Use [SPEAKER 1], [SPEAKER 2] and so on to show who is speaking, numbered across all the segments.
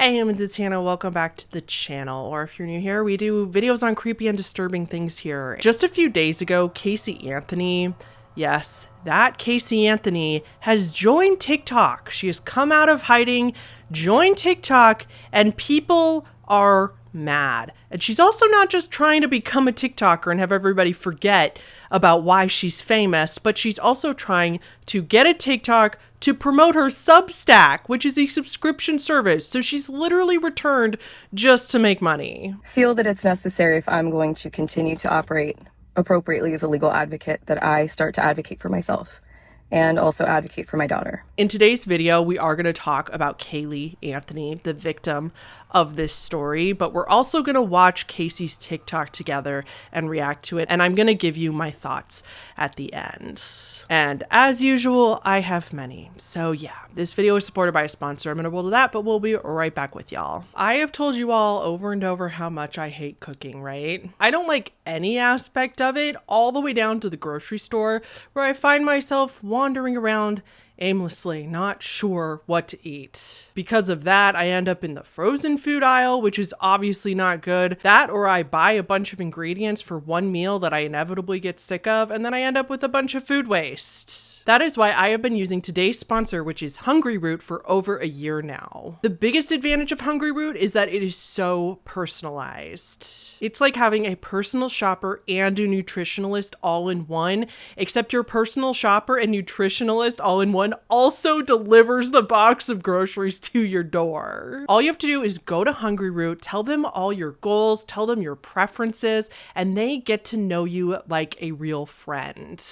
[SPEAKER 1] Hey humans, it's Hannah. Welcome back to the channel. Or if you're new here, we do videos on creepy and disturbing things here. Just a few days ago, Casey Anthony, yes, that Casey Anthony has joined TikTok. She has come out of hiding, joined TikTok, and people are mad. And she's also not just trying to become a TikToker and have everybody forget about why she's famous, but she's also trying to get a TikTok to promote her Substack, which is a subscription service. So she's literally returned just to make money.
[SPEAKER 2] Feel that it's necessary, if I'm going to continue to operate appropriately as a legal advocate, that I start to advocate for myself and also advocate for my daughter.
[SPEAKER 1] In today's video, we are going to talk about Kaylee Anthony, the victim of this story, but we're also going to watch Casey's TikTok together and react to it, and I'm going to give you my thoughts at the end. And as usual, I have many. So yeah, this video is supported by a sponsor. I'm going to roll to that, but we'll be right back with y'all. I have told you all over and over how much I hate cooking, right? I don't like any aspect of it, all the way down to the grocery store, where I find myself wandering around aimlessly, not sure what to eat. Because of that, I end up in the frozen food aisle, which is obviously not good. That, or I buy a bunch of ingredients for one meal that I inevitably get sick of, and then I end up with a bunch of food waste. That is why I have been using today's sponsor, which is Hungryroot, for over a year now. The biggest advantage of Hungryroot is that it is so personalized. It's like having a personal shopper and a nutritionalist all in one, except your personal shopper and nutritionalist all in one also delivers the box of groceries to your door. All you have to do is go to Hungryroot, tell them all your goals, tell them your preferences, and they get to know you like a real friend.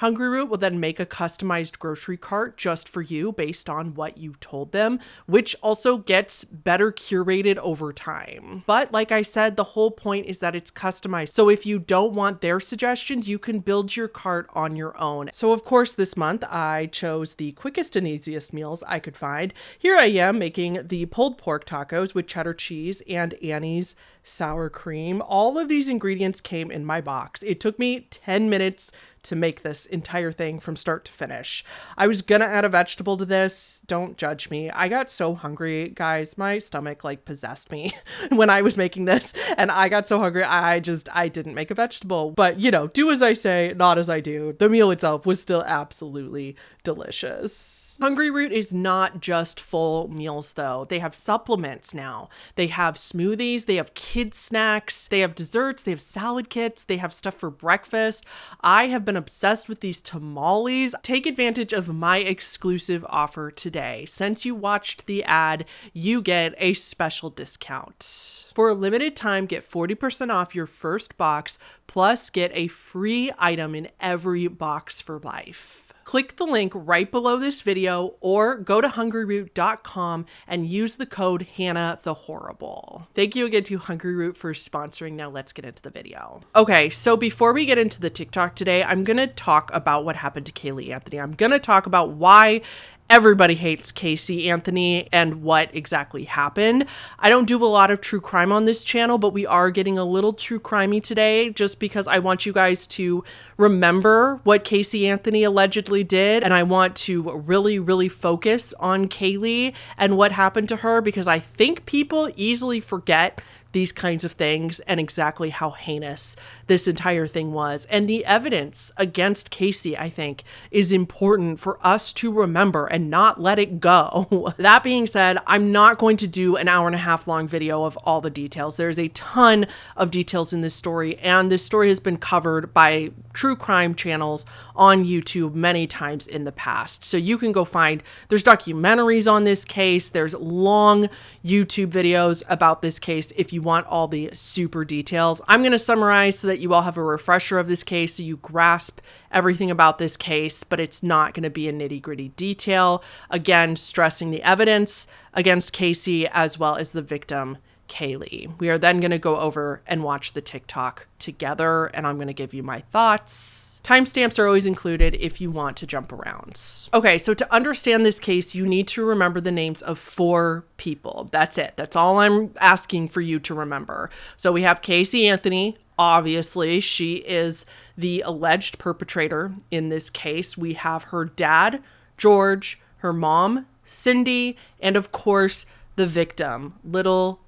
[SPEAKER 1] Hungryroot will then make a customized grocery cart just for you based on what you told them, which also gets better curated over time. But like I said, the whole point is that it's customized. So if you don't want their suggestions, you can build your cart on your own. So of course, this month I chose the quickest and easiest meals I could find. Here I am making the pulled pork tacos with cheddar cheese and Annie's sour cream. All of these ingredients came in my box. It took me 10 minutes to make this entire thing from start to finish. I was gonna add a vegetable to this. Don't judge me. I got so hungry, guys. My stomach like possessed me when I was making this, and I got so hungry I didn't make a vegetable. But you know, do as I say, not as I do. The meal itself was still absolutely delicious. Hungryroot is not just full meals though. They have supplements now. They have smoothies, they have kids snacks, they have desserts, they have salad kits, they have stuff for breakfast. I have been obsessed with these tamales. Take advantage of my exclusive offer today. Since you watched the ad, you get a special discount. For a limited time, get 40% off your first box, plus get a free item in every box for life. Click the link right below this video or go to hungryroot.com and use the code HannahTheHorrible. Thank you again to Hungryroot for sponsoring. Now let's get into the video. Okay, so before we get into the TikTok today, I'm going to talk about what happened to Kaylee Anthony. I'm going to talk about why everybody hates Casey Anthony and what exactly happened. I don't do a lot of true crime on this channel, but we are getting a little true crimey today just because I want you guys to remember what Casey Anthony allegedly did. And I want to really, really focus on Kaylee and what happened to her, because I think people easily forget these kinds of things and exactly how heinous this entire thing was. And the evidence against Casey, I think, is important for us to remember and not let it go. That being said, I'm not going to do an 1.5 hour long video of all the details. There's a ton of details in this story, and this story has been covered by true crime channels on YouTube many times in the past. So you can go find, there's documentaries on this case, there's long YouTube videos about this case if you want all the super details. I'm going to summarize so that you all have a refresher of this case so you grasp everything about this case, but it's not going to be a nitty-gritty detail. Again, stressing the evidence against Casey as well as the victim, Kaylee. We are then going to go over and watch the TikTok together, and I'm going to give you my thoughts. Timestamps are always included if you want to jump around. Okay, so to understand this case, you need to remember the names of 4 people. That's it. That's all I'm asking for you to remember. So we have Casey Anthony. Obviously, she is the alleged perpetrator in this case. We have her dad, George, her mom, Cindy, and of course, the victim, little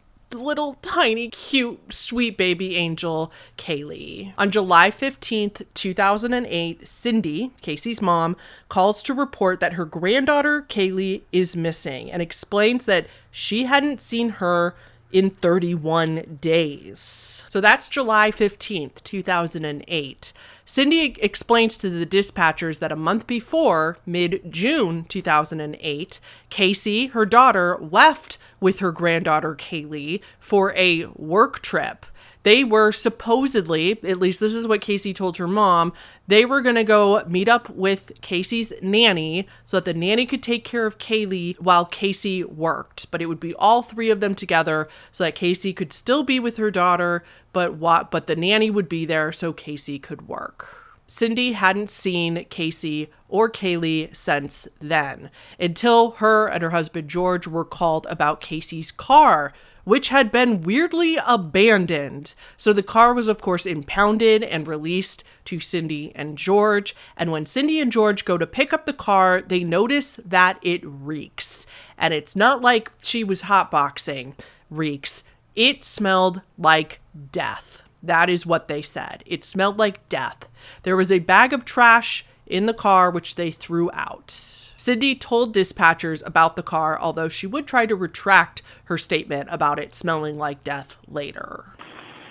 [SPEAKER 1] tiny cute sweet baby angel Kaylee. On July 15th, 2008, Cindy, Casey's mom, calls to report that her granddaughter Kaylee is missing and explains that she hadn't seen her in 31 days. So that's July 15th, 2008. Cindy explains to the dispatchers that a month before, mid-June 2008, Casey, her daughter, left with her granddaughter Kaylee for a work trip. They were supposedly, at least this is what Casey told her mom, they were going to go meet up with Casey's nanny so that the nanny could take care of Kaylee while Casey worked. But it would be all three of them together so that Casey could still be with her daughter, but the nanny would be there so Casey could work. Cindy hadn't seen Casey or Kaylee since then, until her and her husband George were called about Casey's car, which had been weirdly abandoned. So the car was, of course, impounded and released to Cindy and George. And when Cindy and George go to pick up the car, they notice that it reeks. And it's not like she was hotboxing reeks. It smelled like death. That is what they said. It smelled like death. There was a bag of trash in the car, which they threw out. Cindy told dispatchers about the car, although she would try to retract her statement about it smelling like death later.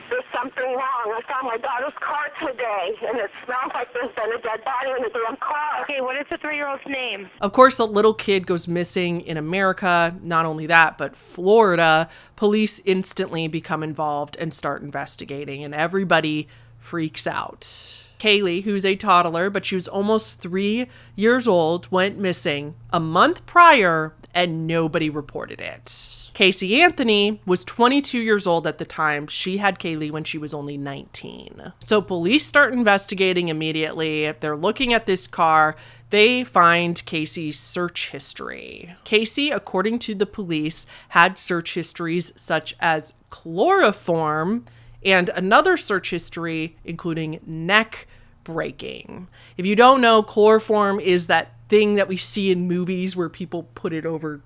[SPEAKER 3] There's something wrong. I found my daughter's car today, and it smells like there's been a dead body in the damn car.
[SPEAKER 4] Okay, what is the 3-year-old's name?
[SPEAKER 1] Of course, a little kid goes missing in America. Not only that, but Florida. Police instantly become involved and start investigating, and everybody freaks out. Kaylee, who's a toddler, but she was almost 3 years old, went missing a month prior and nobody reported it. Casey Anthony was 22 years old at the time. She had Kaylee when she was only 19. So police start investigating immediately. They're looking at this car. They find Casey's search history. Casey, according to the police, had search histories such as chloroform and another search history including neck breaking. If you don't know, chloroform is that thing that we see in movies where people put it over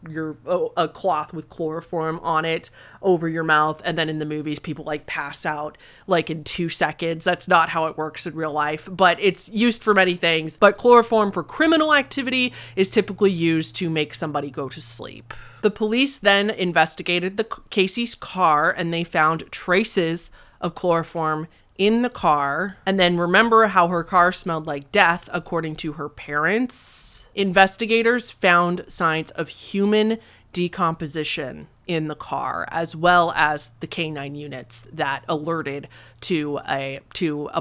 [SPEAKER 1] a cloth with chloroform on it over your mouth, and then in the movies people like pass out like in 2 seconds. That's not how it works in real life, but it's used for many things. But chloroform for criminal activity is typically used to make somebody go to sleep. The police then investigated Casey's car, and they found traces of chloroform in the car. And then remember how her car smelled like death, according to her parents. Investigators found signs of human decomposition in the car, as well as the canine units that alerted to a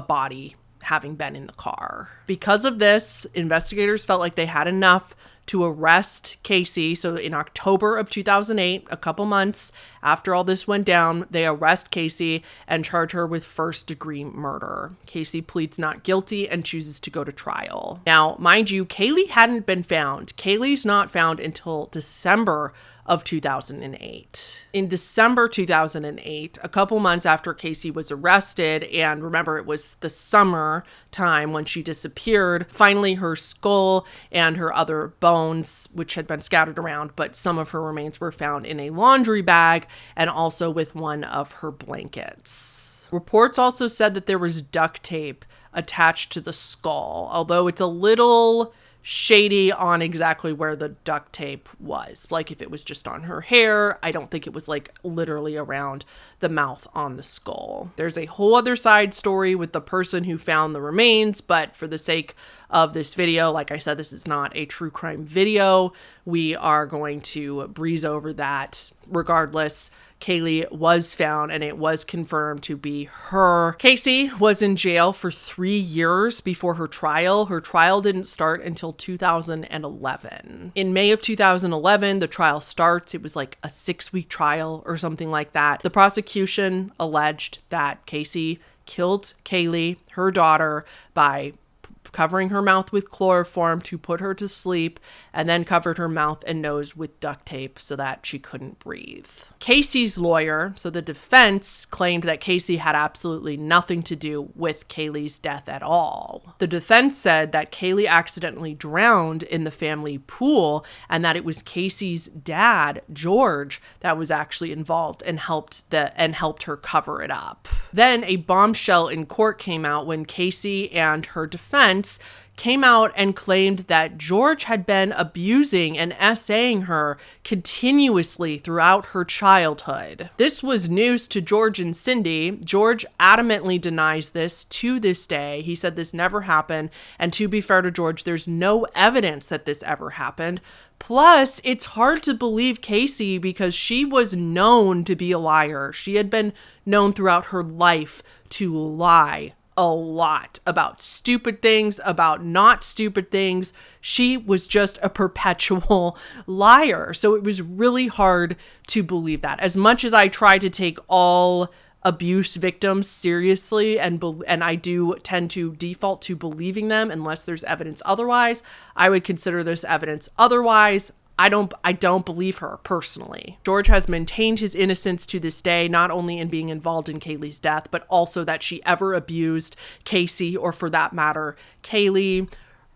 [SPEAKER 1] body having been in the car. Because of this, investigators felt like they had enough to arrest Casey. So in October of 2008, a couple months after all this went down, they arrest Casey and charge her with first-degree murder. Casey pleads not guilty and chooses to go to trial. Now, mind you, Kaylee hadn't been found. Kaylee's not found until December of 2008. In December 2008, a couple months after Casey was arrested, and remember it was the summer time when she disappeared, finally her skull and her other bones, which had been scattered around, but some of her remains were found in a laundry bag and also with one of her blankets. Reports also said that there was duct tape attached to the skull, although it's a little shady on exactly where the duct tape was. Like if it was just on her hair, I don't think it was like literally around the mouth on the skull. There's a whole other side story with the person who found the remains, but for the sake of this video, like I said, this is not a true crime video. We are going to breeze over that. Regardless, Kaylee was found and it was confirmed to be her. Casey was in jail for 3 years before her trial. Her trial didn't start until 2011. In May of 2011, the trial starts. It was like a 6-week trial or something like that. The prosecution alleged that Casey killed Kaylee, her daughter, by covering her mouth with chloroform to put her to sleep, and then covered her mouth and nose with duct tape so that she couldn't breathe. Casey's lawyer, so the defense, claimed that Casey had absolutely nothing to do with Kaylee's death at all. The defense said that Kaylee accidentally drowned in the family pool and that it was Casey's dad, George, that was actually involved and helped her cover it up. Then a bombshell in court came out when Casey and her defense came out and claimed that George had been abusing and essaying her continuously throughout her childhood. This was news to George and Cindy. George adamantly denies this to this day. He said this never happened. And to be fair to George, there's no evidence that this ever happened. Plus, it's hard to believe Casey because she was known to be a liar. She had been known throughout her life to lie a lot about stupid things, about not stupid things. She was just a perpetual liar. So it was really hard to believe that. As much as I try to take all abuse victims seriously, and I do tend to default to believing them unless there's evidence otherwise, I would consider this evidence otherwise. I don't believe her personally. George has maintained his innocence to this day, not only in being involved in Kaylee's death, but also that she ever abused Casey, or for that matter, Kaylee.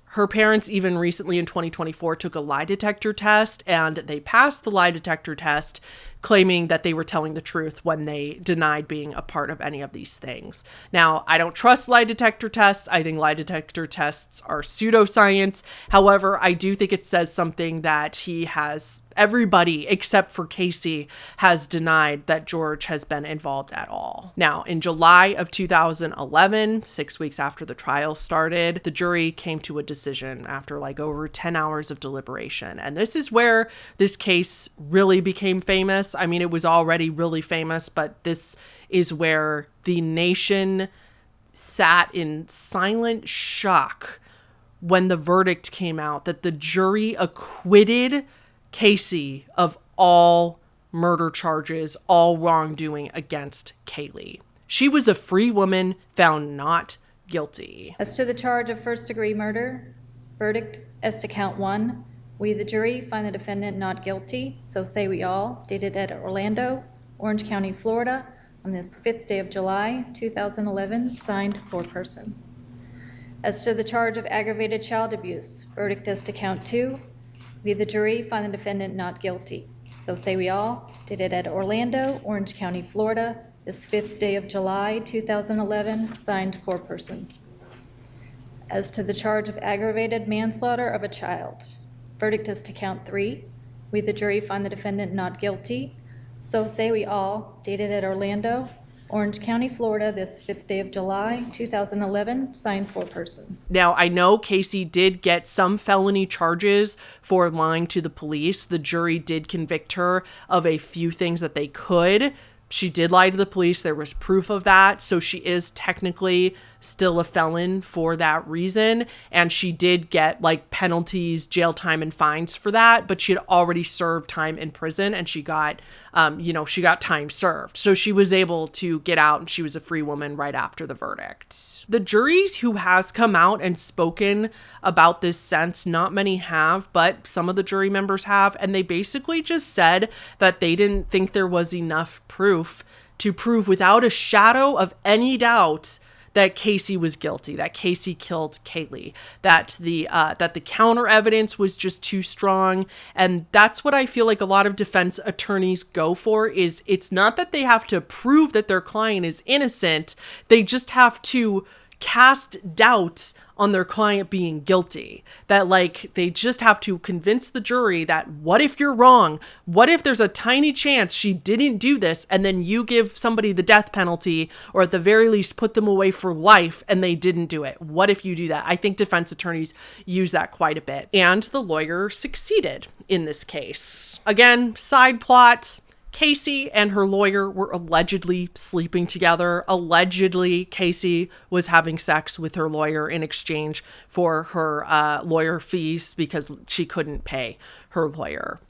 [SPEAKER 1] Her parents even recently in 2024 took a lie detector test, and they passed the lie detector test, claiming that they were telling the truth when they denied being a part of any of these things. Now, I don't trust lie detector tests. I think lie detector tests are pseudoscience. However, I do think it says something that everybody except for Casey has denied that George has been involved at all. Now, in July of 2011, 6 weeks after the trial started, the jury came to a decision after over 10 hours of deliberation. And this is where this case really became famous. I mean, it was already really famous, but this is where the nation sat in silent shock when the verdict came out that the jury acquitted Casey of all murder charges, all wrongdoing against Kaylee. She was a free woman found not guilty.
[SPEAKER 5] As to the charge of first-degree murder, verdict as to count 1, we, the jury, find the defendant not guilty, so say we all, dated at Orlando, Orange County, Florida, on this 5th day of July, 2011, signed foreperson. As to the charge of aggravated child abuse, verdict as to count 2, we, the jury, find the defendant not guilty. So say we all, dated at Orlando, Orange County, Florida, this 5th day of July, 2011, signed foreperson. As to the charge of aggravated manslaughter of a child, verdict as to count 3, we, the jury, find the defendant not guilty. So say we all, dated at Orlando, Orange County, Florida, this 5th day of July, 2011, signed foreperson.
[SPEAKER 1] Now, I know Casey did get some felony charges for lying to the police. The jury did convict her of a few things that they could. She did lie to the police. There was proof of that. So she is technically still a felon for that reason. And she did get penalties, jail time, and fines for that. But she had already served time in prison, and she got time served. So she was able to get out, and she was a free woman right after the verdict. The juries who has come out and spoken about this since, not many have, but some of the jury members have. And they basically just said that they didn't think there was enough proof to prove without a shadow of any doubt that Casey was guilty, that Casey killed Kaylee, that the counter evidence was just too strong. And that's what I feel like a lot of defense attorneys go for, is it's not that they have to prove that their client is innocent. They just have to cast doubts on their client being guilty. That they just have to convince the jury that what if you're wrong? What if there's a tiny chance she didn't do this, and then you give somebody the death penalty, or at the very least put them away for life, and they didn't do it? What if you do that? I think defense attorneys use that quite a bit. And the lawyer succeeded in this case. Again, side plot. Casey and her lawyer were allegedly sleeping together. Allegedly, Casey was having sex with her lawyer in exchange for her lawyer fees because she couldn't pay her lawyer.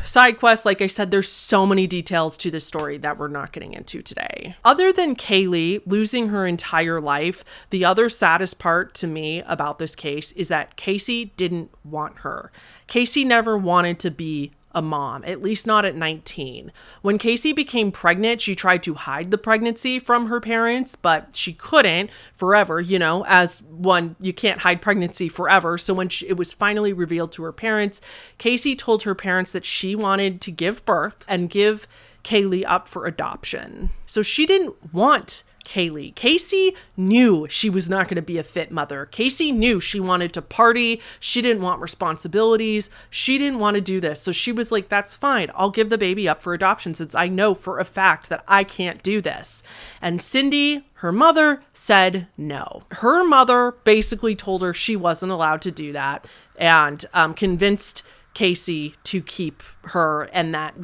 [SPEAKER 1] Side quest, like I said, there's so many details to this story that we're not getting into today. Other than Kaylee losing her entire life, the other saddest part to me about this case is that Casey didn't want her. Casey never wanted to be a mom, at least not at 19. When Casey became pregnant, she tried to hide the pregnancy from her parents, but she couldn't forever, as one, you can't hide pregnancy forever. So when it was finally revealed to her parents, Casey told her parents that she wanted to give birth and give Kaylee up for adoption. So she didn't want Kaylee. Casey knew she was not going to be a fit mother. Casey knew she wanted to party. She didn't want responsibilities. She didn't want to do this. So she was like, that's fine. I'll give the baby up for adoption since I know for a fact that I can't do this. And Cindy, her mother, said no. Her mother basically told her she wasn't allowed to do that and convinced Casey to keep her and that,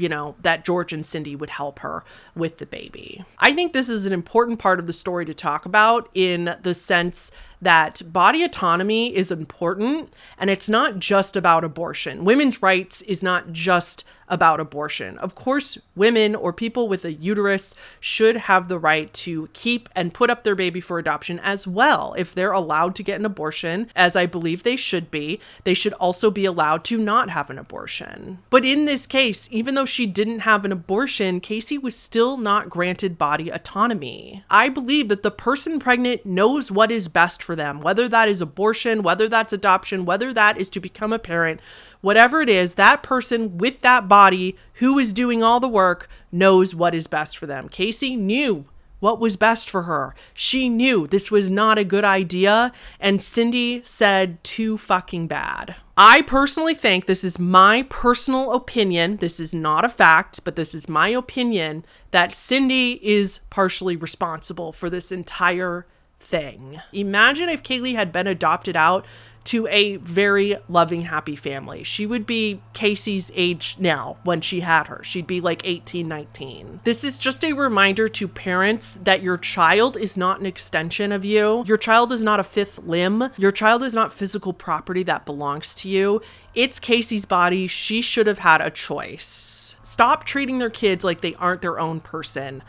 [SPEAKER 1] that George and Cindy would help her with the baby. I think this is an important part of the story to talk about in the sense that body autonomy is important and it's not just about abortion. Women's rights is not just about abortion. Of course, women or people with a uterus should have the right to keep and put up their baby for adoption as well. If they're allowed to get an abortion, as I believe they should be, they should also be allowed to not have an abortion. But in this case, even though she didn't have an abortion, Casey was still not granted body autonomy. I believe that the person pregnant knows what is best for them, whether that is abortion, whether that's adoption, whether that is to become a parent, whatever it is, that person with that body who is doing all the work knows what is best for them. Casey knew what was best for her. She knew this was not a good idea, and Cindy said too fucking bad. I personally think, this is my personal opinion, this is not a fact, but this is my opinion, that Cindy is partially responsible for this entire thing. Imagine if Kaylee had been adopted out to a very loving, happy family. She would be Casey's age now when she had her. She'd be like 18, 19. This is just a reminder to parents that your child is not an extension of you. Your child is not a fifth limb. Your child is not physical property that belongs to you. It's Casey's body. She should have had a choice. Stop treating their kids like they aren't their own person,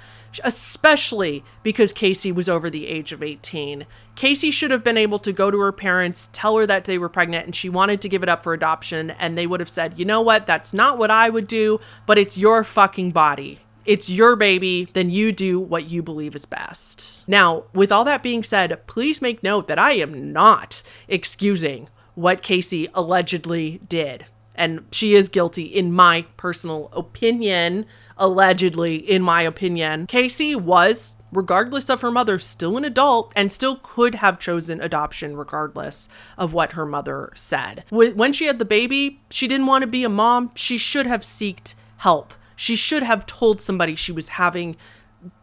[SPEAKER 1] especially because Casey was over the age of 18. Casey should have been able to go to her parents, tell her that they were pregnant and she wanted to give it up for adoption, and they would have said, you know what, that's not what I would do, but it's your fucking body. It's your baby, then you do what you believe is best. Now, with all that being said, please make note that I am not excusing what Casey allegedly did. And she is guilty in my personal opinion, allegedly in my opinion. Casey was, regardless of her mother, still an adult and still could have chosen adoption regardless of what her mother said. When she had the baby, she didn't want to be a mom. She should have sought help. She should have told somebody she was having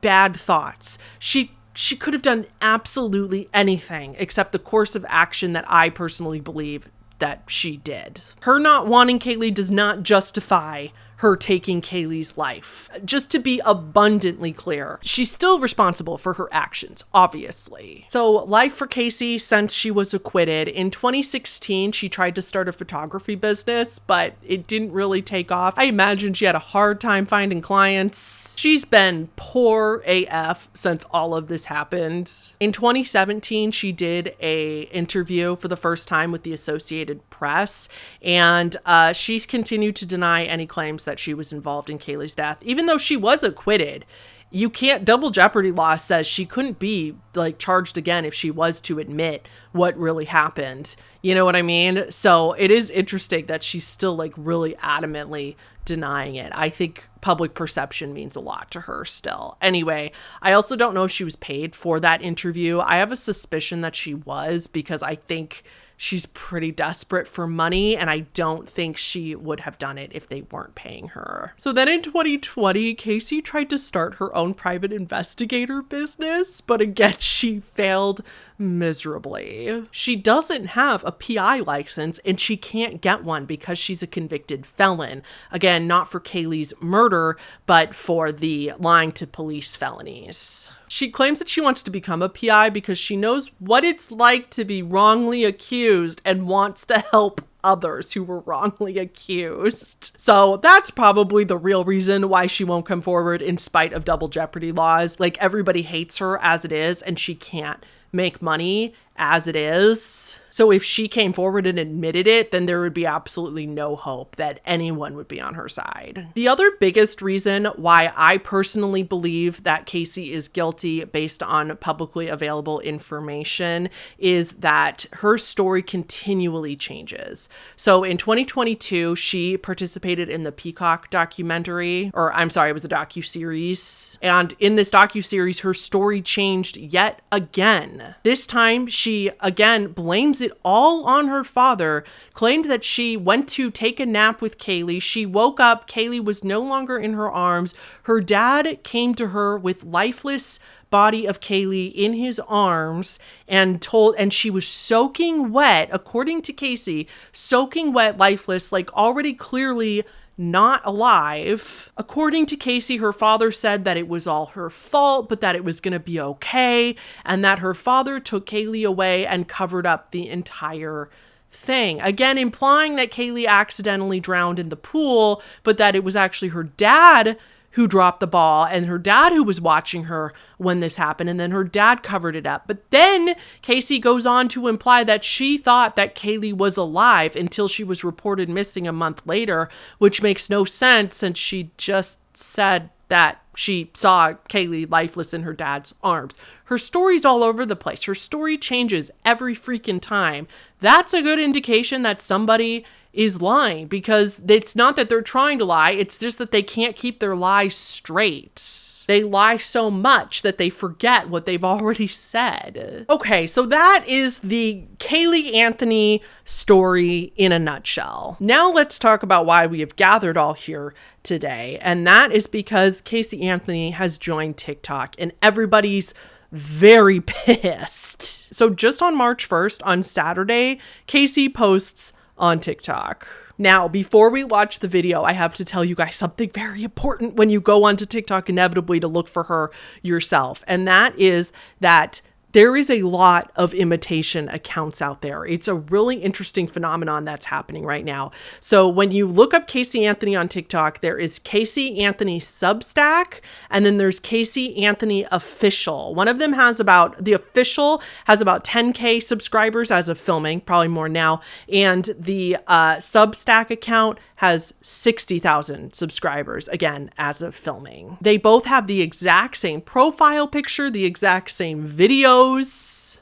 [SPEAKER 1] bad thoughts. She could have done absolutely anything except the course of action that I personally believe that she did. Her not wanting Kaylee does not justify her taking Kaylee's life. Just to be abundantly clear, she's still responsible for her actions, obviously. So life for Casey since she was acquitted. In 2016, she tried to start a photography business, but it didn't really take off. I imagine she had a hard time finding clients. She's been poor AF since all of this happened. In 2017, she did a interview for the first time with the Associated Press, and she's continued to deny any claims that she was involved in Kaylee's death, even though she was acquitted. You can't, double jeopardy law says she couldn't be charged again if she was to admit what really happened. You know what I mean? So it is interesting that she's still really adamantly denying it. I think public perception means a lot to her still. Anyway, I also don't know if she was paid for that interview. I have a suspicion that she was, because I think she's pretty desperate for money, and I don't think she would have done it if they weren't paying her. So then in 2020, Casey tried to start her own private investigator business, but again, she failed miserably. She doesn't have a PI license, and she can't get one because she's a convicted felon. Again, not for Kaylee's murder, but for the lying to police felonies. She claims that she wants to become a PI because she knows what it's like to be wrongly accused and wants to help others who were wrongly accused. So that's probably the real reason why she won't come forward in spite of double jeopardy laws. Like, everybody hates her as it is, and she can't make money as it is. So if she came forward and admitted it, then there would be absolutely no hope that anyone would be on her side. The other biggest reason why I personally believe that Casey is guilty based on publicly available information is that her story continually changes. So in 2022, she participated in the Peacock documentary, or I'm sorry, it was a docuseries. And in this docuseries, her story changed yet again. This time, she again blames it all on her father, claimed that she went to take a nap with Kaylee. She woke up, Kaylee was no longer in her arms. Her dad came to her with lifeless body of Kaylee in his arms and she was soaking wet, according to Casey, soaking wet, lifeless, like already clearly not alive. According to Casey, her father said that it was all her fault, but that it was going to be okay, and that her father took Kaylee away and covered up the entire thing. Again, implying that Kaylee accidentally drowned in the pool, but that it was actually her dad who dropped the ball and her dad who was watching her when this happened, and then her dad covered it up. But then Casey goes on to imply that she thought that Kaylee was alive until she was reported missing a month later, which makes no sense since she just said that she saw Kaylee lifeless in her dad's arms. Her story's all over the place. Her story changes every freaking time. That's a good indication that somebody is lying, because it's not that they're trying to lie. It's just that they can't keep their lies straight. They lie so much that they forget what they've already said. Okay, so that is the Caylee Anthony story in a nutshell. Now let's talk about why we have gathered all here today. And that is because Casey Anthony has joined TikTok and everybody's very pissed. So just on March 1st, on Saturday, Casey posts on TikTok. Now, before we watch the video, I have to tell you guys something very important when you go onto TikTok inevitably to look for her yourself. And that is that there is a lot of imitation accounts out there. It's a really interesting phenomenon that's happening right now. So when you look up Casey Anthony on TikTok, there is Casey Anthony Substack, and then there's Casey Anthony Official. One of them has the official has about 10K subscribers as of filming, probably more now. And the Substack account has 60,000 subscribers, again, as of filming. They both have the exact same profile picture, the exact same videos.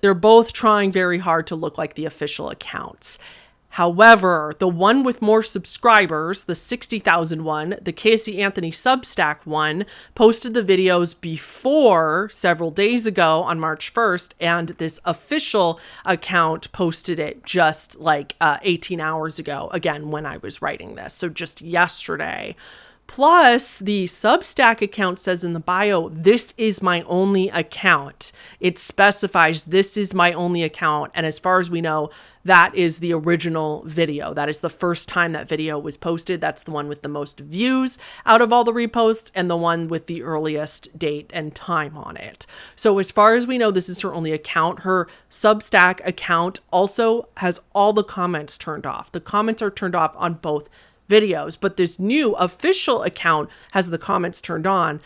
[SPEAKER 1] They're both trying very hard to look like the official accounts. However, the one with more subscribers, the 60,000 one, the Casey Anthony Substack one, posted the videos before several days ago on March 1st, and this official account posted it just like 18 hours ago, again, when I was writing this, so just yesterday. Plus, the Substack account says in the bio, "This is my only account." It specifies this is my only account. And as far as we know, that is the original video. That is the first time that video was posted. That's the one with the most views out of all the reposts and the one with the earliest date and time on it. So as far as we know, this is her only account. Her Substack account also has all the comments turned off. The comments are turned off on both videos, but this new official account has the comments turned on.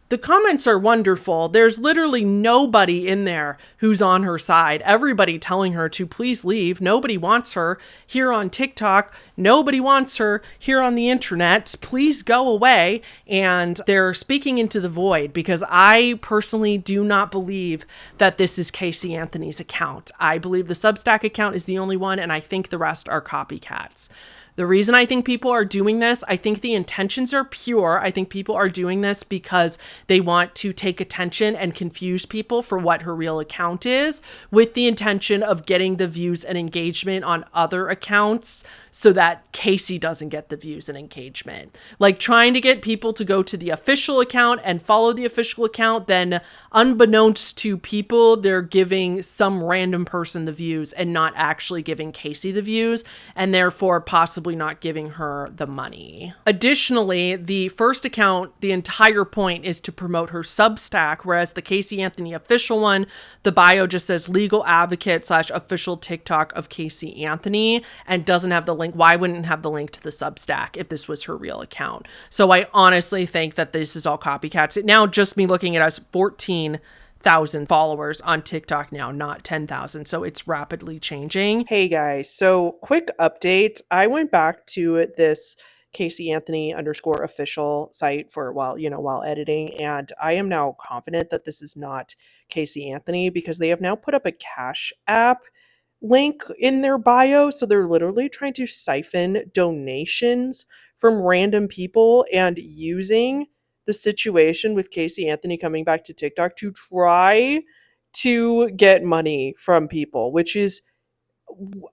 [SPEAKER 1] The comments are wonderful. There's literally nobody in there who's on her side. Everybody telling her to please leave. Nobody wants her here on TikTok. Nobody wants her here on the internet. Please go away. And they're speaking into the void, because I personally do not believe that this is Casey Anthony's account. I believe the Substack account is the only one, and I think the rest are copycats. The reason I think people are doing this, I think the intentions are pure. I think people are doing this because they want to take attention and confuse people for what her real account is, with the intention of getting the views and engagement on other accounts so that Casey doesn't get the views and engagement. Like trying to get people to go to the official account and follow the official account, then unbeknownst to people, they're giving some random person the views and not actually giving Casey the views, and therefore possibly not giving her the money. Additionally, the first account, the entire point is to to promote her Substack, whereas the Casey Anthony official one, the bio just says legal advocate / official TikTok of Casey Anthony and doesn't have the link. Why wouldn't it have the link to the Substack if this was her real account? So I honestly think that this is all copycats. Now just me looking at us, 14,000 followers on TikTok now, not 10,000. So it's rapidly changing. Hey guys, so quick update. I went back to this Casey Anthony _ official site for while editing, and I am now confident that this is not Casey Anthony because they have now put up a Cash App link in their bio. So they're literally trying to siphon donations from random people and using the situation with Casey Anthony coming back to TikTok to try to get money from people, which is,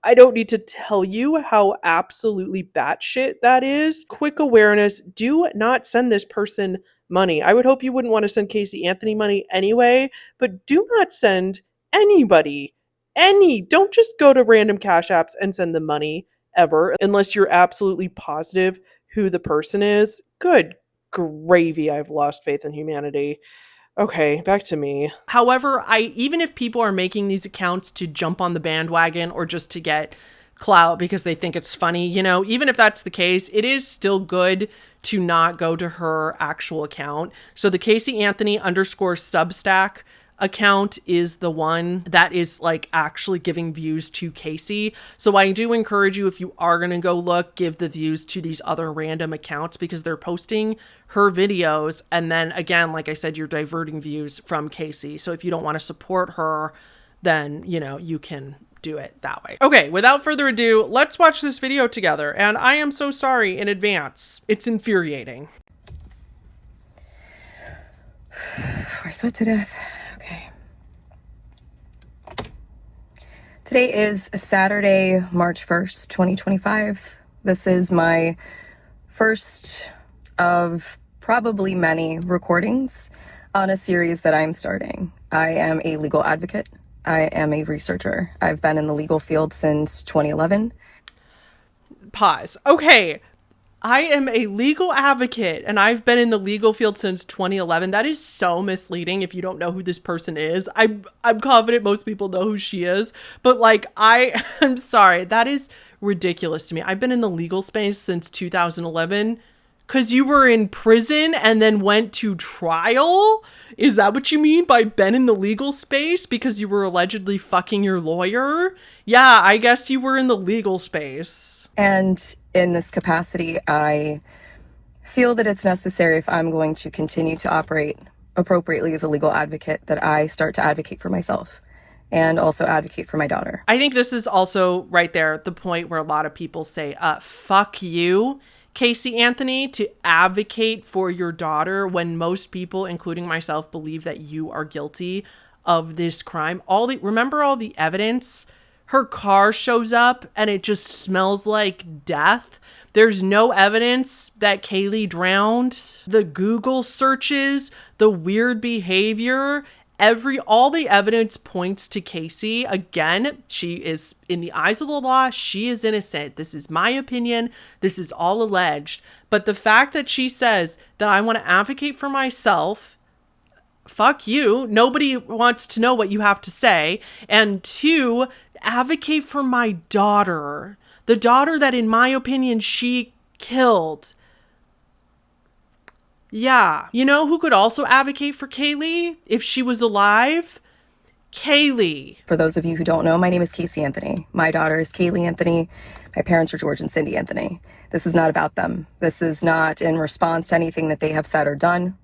[SPEAKER 1] I don't need to tell you how absolutely batshit that is. Quick awareness, do not send this person money. I would hope you wouldn't want to send Casey Anthony money anyway, but do not send anybody don't just go to random Cash Apps and send them money ever, unless you're absolutely positive who the person is. Good gravy, I've lost faith in humanity. Okay, back to me. However, even if people are making these accounts to jump on the bandwagon or just to get clout because they think it's funny, even if that's the case, it is still good to not go to her actual account. So the Casey Anthony _ Substack account is the one that is like actually giving views to Casey. So I do encourage you, if you are going to go look, give the views to these other random accounts because they're posting her videos. And then again, like I said, you're diverting views from Casey. So if you don't want to support her, then, you can do it that way. Okay, without further ado, let's watch this video together. And I am so sorry in advance. It's infuriating.
[SPEAKER 2] I sweat to death. Okay. Today is Saturday, March 1st, 2025. This is my first of probably many recordings on a series that I'm starting. I am a legal advocate. I am a researcher. I've been in the legal field since 2011.
[SPEAKER 1] Pause. Okay. I am a legal advocate and I've been in the legal field since 2011. That is so misleading if you don't know who this person is. I'm confident most people know who she is, but I'm sorry. That is ridiculous to me. I've been in the legal space since 2011 because you were in prison and then went to trial? Is that what you mean by been in the legal space because you were allegedly fucking your lawyer? Yeah, I guess you were in the legal space.
[SPEAKER 2] And in this capacity, I feel that it's necessary, if I'm going to continue to operate appropriately as a legal advocate, that I start to advocate for myself and also advocate for my daughter.
[SPEAKER 1] I think this is also right there the point where a lot of people say, fuck you, Casey Anthony, to advocate for your daughter when most people, including myself, believe that you are guilty of this crime. Remember all the evidence? Her car shows up and it just smells like death. There's no evidence that Kaylee drowned. The Google searches, the weird behavior, all the evidence points to Casey. Again, she is, in the eyes of the law, she is innocent. This is my opinion. This is all alleged. But the fact that she says that I want to advocate for myself, fuck you. Nobody wants to know what you have to say. And 2, advocate for my daughter. The daughter that, in my opinion, she killed. Yeah. You know who could also advocate for Kaylee if she was alive? Kaylee.
[SPEAKER 2] For those of you who don't know, my name is Casey Anthony. My daughter is Kaylee Anthony. My parents are George and Cindy Anthony. This is not about them. This is not in response to anything that they have said or done.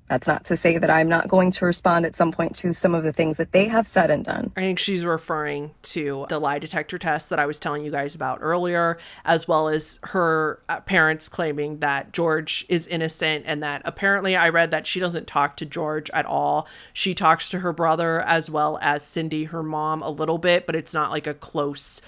[SPEAKER 2] That's not to say that I'm not going to respond at some point to some of the things that they have said and done.
[SPEAKER 1] I think she's referring to the lie detector test that I was telling you guys about earlier, as well as her parents claiming that George is innocent and that apparently I read that she doesn't talk to George at all. She talks to her brother as well as Cindy, her mom, a little bit, but it's not like a close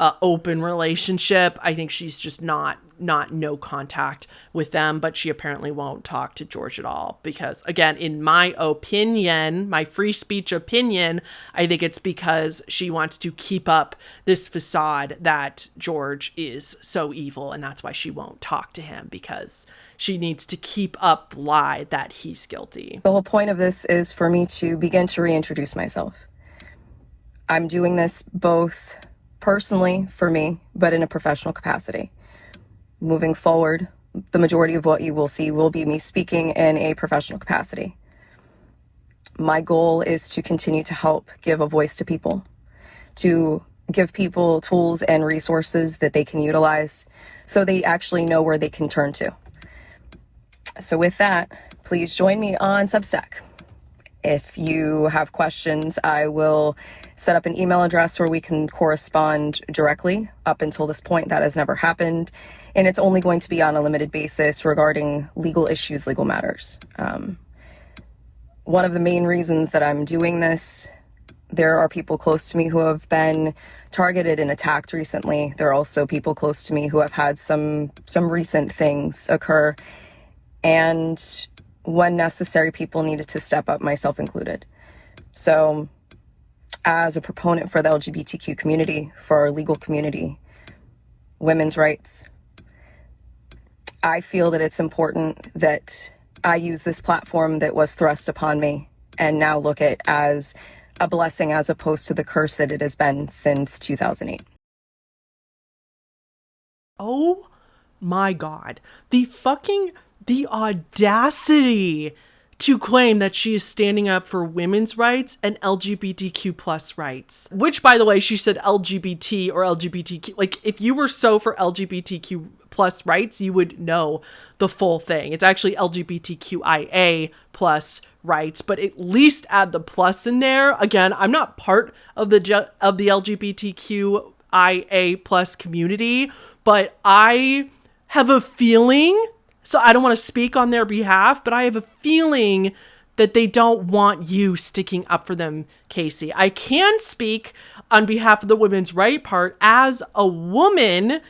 [SPEAKER 1] open relationship. I think she's just not no contact with them, but she apparently won't talk to George at all because, again, in my opinion, my free speech opinion, I think it's because she wants to keep up this facade that George is so evil, and that's why she won't talk to him, because she needs to keep up the lie that he's guilty.
[SPEAKER 2] The whole point of this is for me to begin to reintroduce myself. I'm doing this both personally for me, but in a professional capacity. Moving forward, the majority of what you will see will be me speaking in a professional capacity. My goal is to continue to help give a voice to people, to give people tools and resources that they can utilize so they actually know where they can turn to. So with that, please join me on Substack. If you have questions, I will set up an email address where we can correspond directly. Up until this point, that has never happened. And it's only going to be on a limited basis regarding legal issues, legal matters. One of the main reasons that I'm doing this, there are people close to me who have been targeted and attacked recently. There are also people close to me who have had some recent things occur. And when necessary, people needed to step up, myself included. So as a proponent for the LGBTQ community, for our legal community, women's rights, I feel that it's important that I use this platform that was thrust upon me and now look at as a blessing as opposed to the curse that it has been since 2008.
[SPEAKER 1] Oh my God. The audacity to claim that she is standing up for women's rights and LGBTQ plus rights, which, by the way, she said LGBT or LGBTQ. Like, if you were so for LGBTQ plus rights, you would know the full thing. It's actually LGBTQIA plus rights, but at least add the plus in there. Again, I'm not part of the LGBTQIA plus community, but I have a feeling, so I don't want to speak on their behalf, but I have a feeling that they don't want you sticking up for them, Casey. I can speak on behalf of the women's right part. As a woman,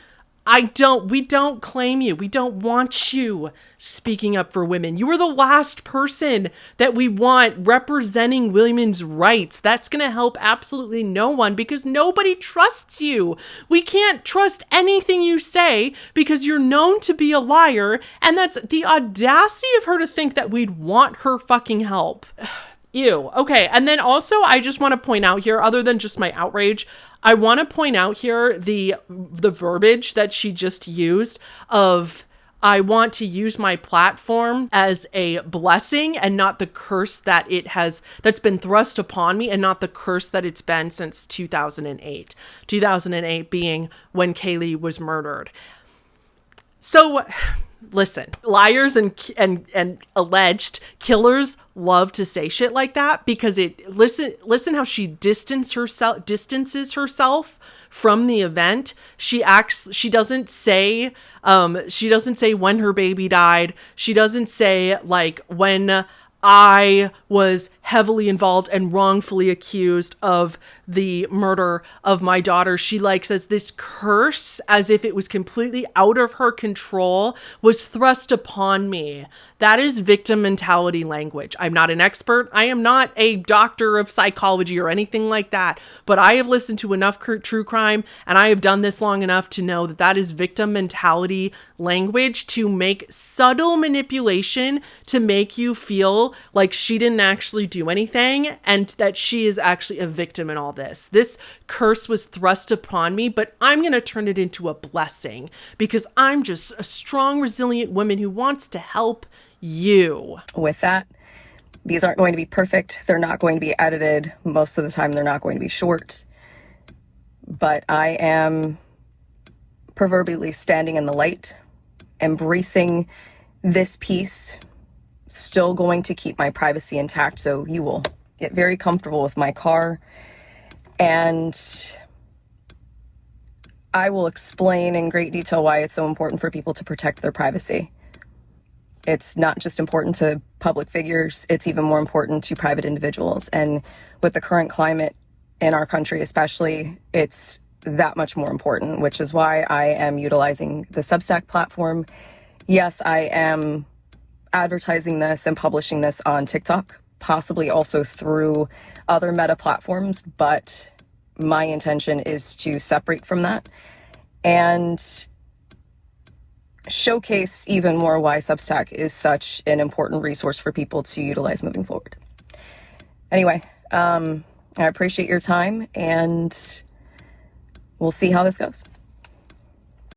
[SPEAKER 1] we don't claim you. We don't want you speaking up for women. You are the last person that we want representing women's rights. That's going to help absolutely no one because nobody trusts you. We can't trust anything you say because you're known to be a liar. And that's the audacity of her to think that we'd want her fucking help. Ew. Okay. And then also, I just want to point out here, other than just my outrage, I want to point out here the verbiage that she just used of, I want to use my platform as a blessing and not the curse that's been thrust upon me, and not the curse that it's been since 2008. 2008 being when Kaylee was murdered. So listen, liars and alleged killers love to say shit like that because listen how she distances herself from the event. She doesn't say when her baby died. She doesn't say like when I was heavily involved and wrongfully accused of the murder of my daughter. She says this curse, as if it was completely out of her control, was thrust upon me. That is victim mentality language. I'm not an expert. I am not a doctor of psychology or anything like that, but I have listened to enough true crime and I have done this long enough to know that that is victim mentality language, to make subtle manipulation to make you feel like she didn't actually do anything and that she is actually a victim in all this. This curse was thrust upon me, but I'm going to turn it into a blessing because I'm just a strong, resilient woman who wants to help you.
[SPEAKER 2] With that, these aren't going to be perfect. They're not going to be edited. Most of the time, they're not going to be short. But I am proverbially standing in the light, embracing this piece, still going to keep my privacy intact. So you will get very comfortable with my car. And I will explain in great detail why it's so important for people to protect their privacy. It's not just important to public figures, it's even more important to private individuals. And with the current climate in our country especially, it's that much more important, which is why I am utilizing the Substack platform. Yes, I am advertising this and publishing this on TikTok, possibly also through other meta platforms, but my intention is to separate from that and showcase even more why Substack is such an important resource for people to utilize moving forward. Anyway, I appreciate your time, and we'll see how this goes.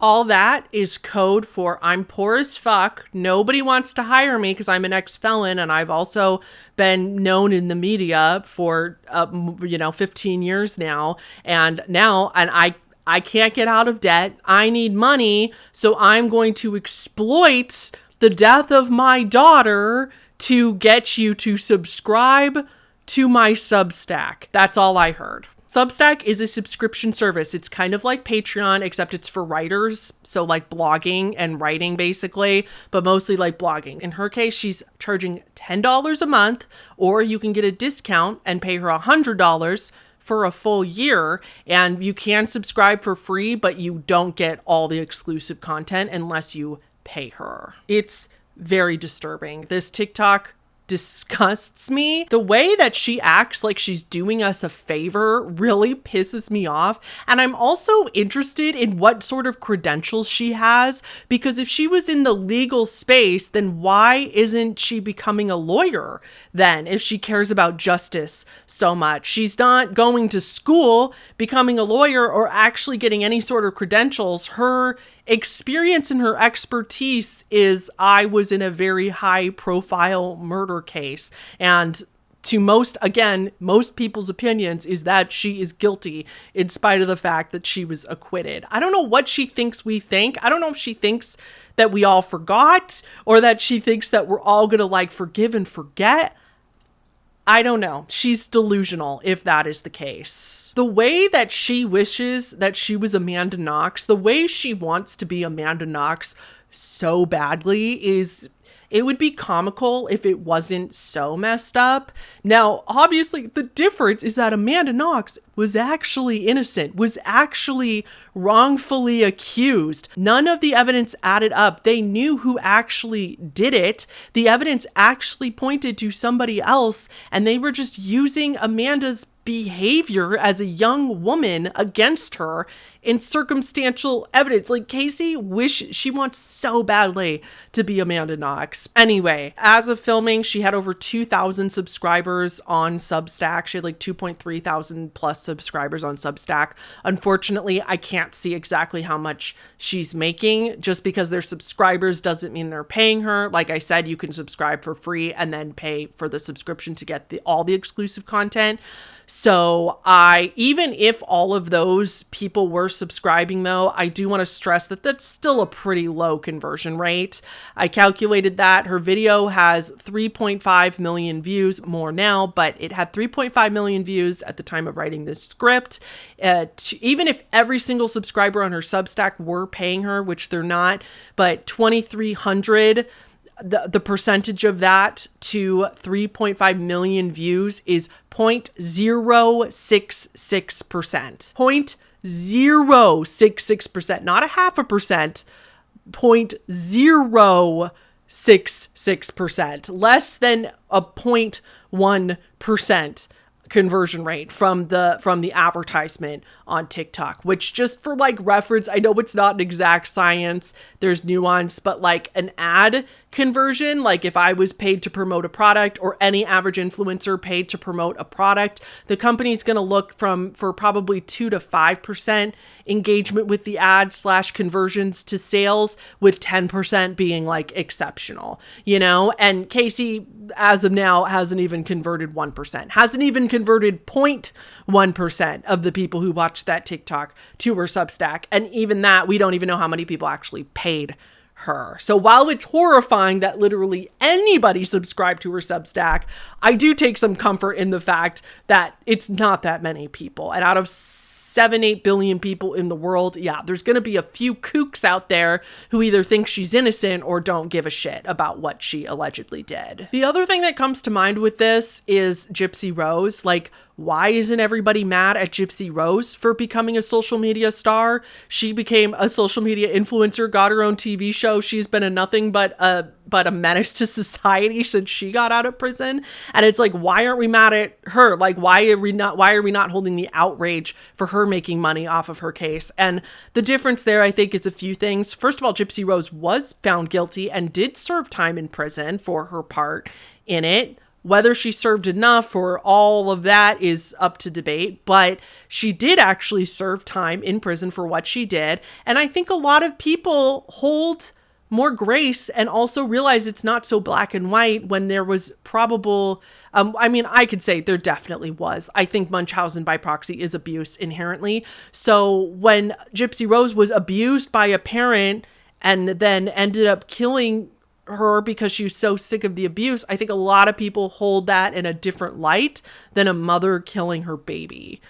[SPEAKER 1] All that is code for I'm poor as fuck. Nobody wants to hire me because I'm an ex-felon, and I've also been known in the media for 15 years now. And I can't get out of debt. I need money, so I'm going to exploit the death of my daughter to get you to subscribe to my Substack. That's all I heard. Substack is a subscription service. It's kind of like Patreon, except it's for writers. So like blogging and writing basically, but mostly like blogging. In her case, she's charging $10 a month, or you can get a discount and pay her $100 for a full year. And you can subscribe for free, but you don't get all the exclusive content unless you pay her. It's very disturbing. This TikTok disgusts me. The way that she acts like she's doing us a favor really pisses me off. And I'm also interested in what sort of credentials she has, because if she was in the legal space, then why isn't she becoming a lawyer then, if she cares about justice so much? She's not going to school, becoming a lawyer, or actually getting any sort of credentials. Her experience and her expertise is, I was in a very high profile murder case, and to most people's opinions is that she is guilty in spite of the fact that she was acquitted. I don't know what she thinks we think. I don't know if she thinks that we all forgot, or that she thinks that we're all gonna like forgive and forget. I don't know. She's delusional if that is the case. The way that she wishes that she was Amanda Knox, the way she wants to be Amanda Knox so badly, is, it would be comical if it wasn't so messed up. Now, obviously, the difference is that Amanda Knox was actually innocent, was actually wrongfully accused. None of the evidence added up. They knew who actually did it. The evidence actually pointed to somebody else, and they were just using Amanda's behavior as a young woman against her in circumstantial evidence. Like, Casey she wants so badly to be Amanda Knox. Anyway, as of filming, she had over 2,000 subscribers on Substack. She had like 2.3 thousand plus subscribers on Substack. Unfortunately, I can't see exactly how much she's making. Just because they're subscribers doesn't mean they're paying her. Like I said, you can subscribe for free and then pay for the subscription to get all the exclusive content. So even if all of those people were subscribing though, I do want to stress that that's still a pretty low conversion rate. I calculated that her video has 3.5 million views, more now, but it had 3.5 million views at the time of writing this script. Even if every single subscriber on her Substack were paying her, which they're not, but 2,300, the percentage of that to 3.5 million views is 0.066%. 0.066%, not a 0.5%, 0.066%, less than a 0.1% conversion rate from the advertisement on TikTok, which, just for like reference, I know it's not an exact science, there's nuance, but like an ad conversion, like if I was paid to promote a product, or any average influencer paid to promote a product, the company's going to look for probably 2 to 5% engagement with the ad / conversions to sales, with 10% being like exceptional, and Casey, as of now, hasn't even converted 1%, hasn't even converted 0.1% of the people who watched that TikTok to her Substack. And even that, we don't even know how many people actually paid her. So while it's horrifying that literally anybody subscribed to her Substack, I do take some comfort in the fact that it's not that many people. And out of 7-8 billion people in the world. Yeah, there's going to be a few kooks out there who either think she's innocent or don't give a shit about what she allegedly did. The other thing that comes to mind with this is Gypsy Rose. Like, why isn't everybody mad at Gypsy Rose for becoming a social media star? She became a social media influencer, got her own TV show. She's been a nothing but a menace to society since she got out of prison. And it's like, why aren't we mad at her? Like, why are we not holding the outrage for her making money off of her case? And the difference there, I think, is a few things. First of all, Gypsy Rose was found guilty and did serve time in prison for her part in it. Whether she served enough or all of that is up to debate, but she did actually serve time in prison for what she did. And I think a lot of people hold more grace and also realize it's not so black and white when there was probable, I could say there definitely was. I think Munchausen by proxy is abuse inherently. So when Gypsy Rose was abused by a parent and then ended up killing her because she was so sick of the abuse, I think a lot of people hold that in a different light than a mother killing her baby.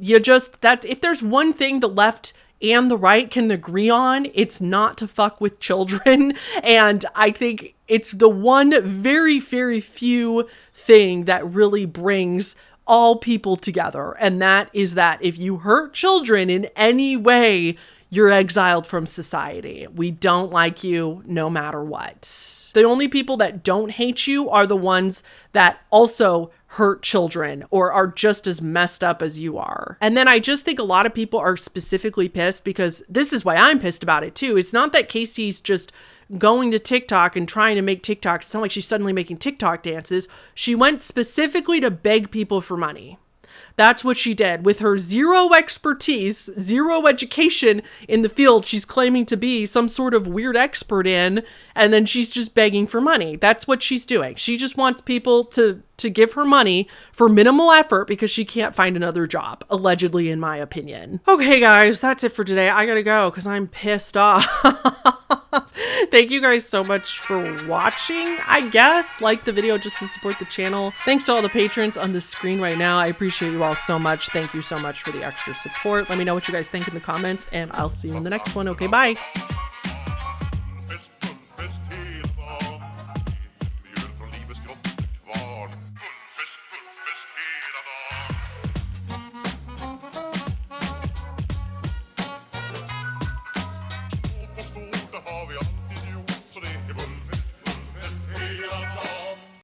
[SPEAKER 1] If there's one thing the left and the right can agree on, it's not to fuck with children. And I think it's the one very, very few thing that really brings all people together. And that is that if you hurt children in any way, you're exiled from society. We don't like you no matter what. The only people that don't hate you are the ones that also hurt children or are just as messed up as you are. And then I just think a lot of people are specifically pissed because this is why I'm pissed about it too. It's not that Casey's just going to TikTok and trying to make TikToks. It's not like she's suddenly making TikTok dances. She went specifically to beg people for money. That's what she did. With her zero expertise, zero education in the field she's claiming to be some sort of weird expert in, and then she's just begging for money. That's what she's doing. She just wants people to give her money for minimal effort because she can't find another job, allegedly, in my opinion. Okay, guys, that's it for today. I gotta go because I'm pissed off. Thank you guys so much for watching, I guess. Like the video just to support the channel. Thanks to all the patrons on the screen right now. I appreciate you all so much. Thank you so much for the extra support. Let me know what you guys think in the comments, and I'll see you in the next one. Okay, bye.